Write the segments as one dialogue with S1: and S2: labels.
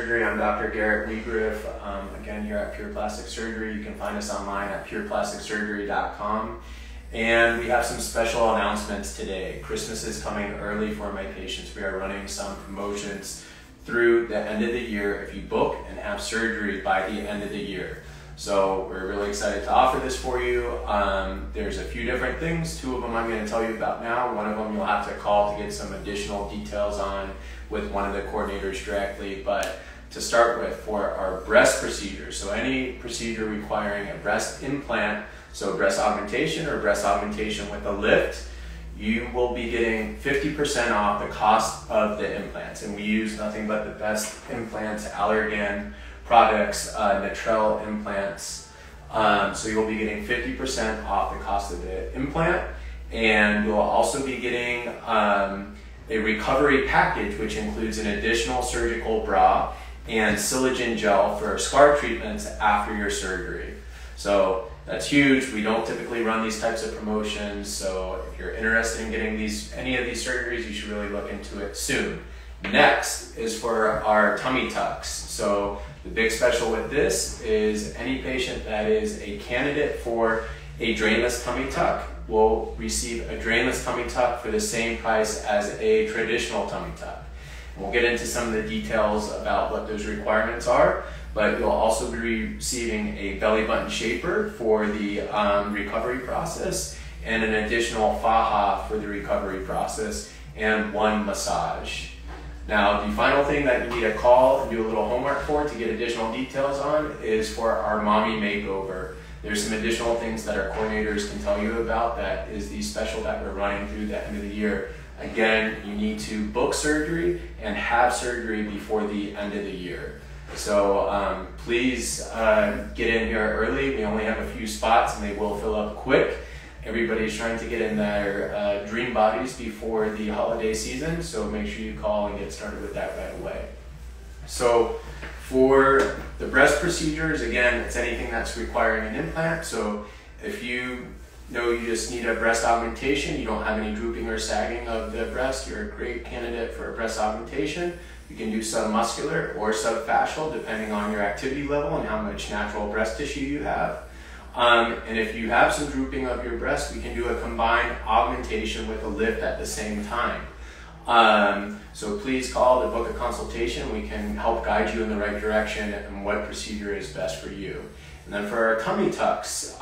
S1: Surgery. I'm Dr. Garrett Liebreff, again here at Pure Plastic Surgery. You can find us online at pureplasticsurgery.com. And we have some special announcements today. Christmas is coming early for my patients. We are running some promotions through the end of the year if you book and have surgery by the end of the year. So we're really excited to offer this for you. There's a few different things. Two of them I'm going to tell you about now. One of them you'll have to call to get some additional details on with one of the coordinators directly. But to start with, for our breast procedure, so any procedure requiring a breast implant, so breast augmentation or breast augmentation with a lift, you will be getting 50% off the cost of the implants. And we use nothing but the best implants, Allergan products, Natrel implants. So you'll be getting 50% off the cost of the implant. And you'll also be getting a recovery package, which includes an additional surgical bra and Silogen gel for scar treatments after your surgery. So that's huge. We don't typically run these types of promotions, so if you're interested in getting any of these surgeries, you should really look into it soon. Next is for our tummy tucks. So the big special with this is any patient that is a candidate for a drainless tummy tuck will receive a drainless tummy tuck for the same price as a traditional tummy tuck. And we'll get into some of the details about what those requirements are, but you'll also be receiving a belly button shaper for the recovery process and an additional faja for the recovery process and one massage. Now, the final thing that you need to call and do a little homework for to get additional details on is for our mommy makeover. There's some additional things that our coordinators can tell you about. That is the special that we're running through the end of the year. Again, you need to book surgery and have surgery before the end of the year. So please get in here early. We only have a few spots and they will fill up quick. Everybody's trying to get in their dream bodies before the holiday season, so make sure you call and get started with that right away. So for the breast procedures, again, it's anything that's requiring an implant. So if you know you just need a breast augmentation, you don't have any drooping or sagging of the breast, you're a great candidate for a breast augmentation. You can do submuscular or subfascial depending on your activity level and how much natural breast tissue you have. And if you have some drooping of your breast, we can do a combined augmentation with a lift at the same time. So please call to book a consultation. We can help guide you in the right direction and what procedure is best for you. And then for our tummy tucks,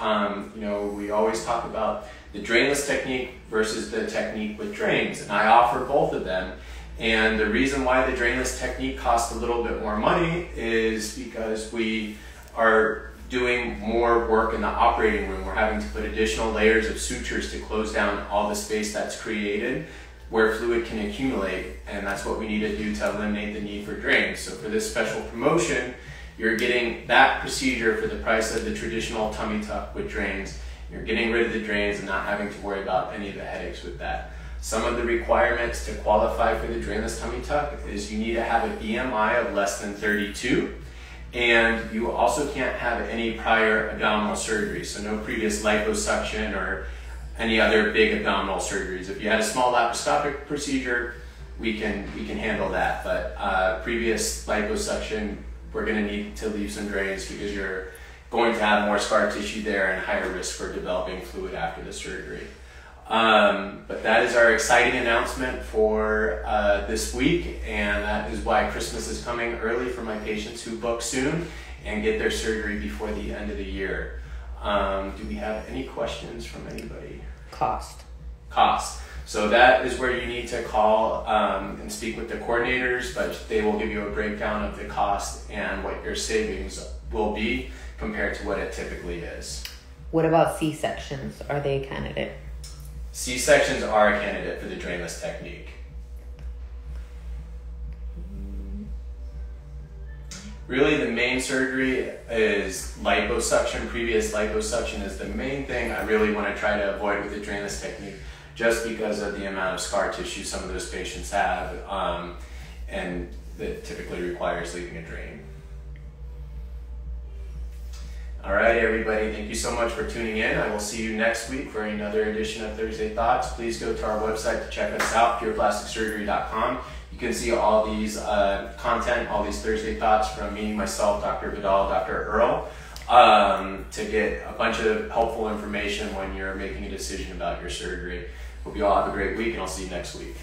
S1: we always talk about the drainless technique versus the technique with drains, and I offer both of them. And the reason why the drainless technique costs a little bit more money is because we are doing more work in the operating room. We're having to put additional layers of sutures to close down all the space that's created where fluid can accumulate, and that's what we need to do to eliminate the need for drains. So for this special promotion, you're getting that procedure for the price of the traditional tummy tuck with drains. You're getting rid of the drains and not having to worry about any of the headaches with that. Some of the requirements to qualify for the drainless tummy tuck is you need to have a BMI of less than 32. And you also can't have any prior abdominal surgery, so no previous liposuction or any other big abdominal surgeries. If you had a small laparoscopic procedure, we can handle that, but previous liposuction, we're going to need to leave some drains because you're going to have more scar tissue there and higher risk for developing fluid after the surgery. But that is our exciting announcement for this week, and that is why Christmas is coming early for my patients who book soon and get their surgery before the end of the year. Do we have any questions from anybody?
S2: Cost.
S1: So that is where you need to call and speak with the coordinators, but they will give you a breakdown of the cost and what your savings will be compared to what it typically is.
S2: What about C-sections? Are they a candidate?
S1: C-sections are a candidate for the drainless technique. Really, the main surgery is liposuction. Previous liposuction is the main thing I really want to try to avoid with the drainless technique, just because of the amount of scar tissue some of those patients have, and that typically requires leaving a drain. All right, everybody, thank you so much for tuning in. I will see you next week for another edition of Thursday Thoughts. Please go to our website to check us out, pureplasticsurgery.com. You can see all these content, all these Thursday thoughts from me, myself, Dr. Vidal, Dr. Earl, to get a bunch of helpful information when you're making a decision about your surgery. Hope you all have a great week, and I'll see you next week.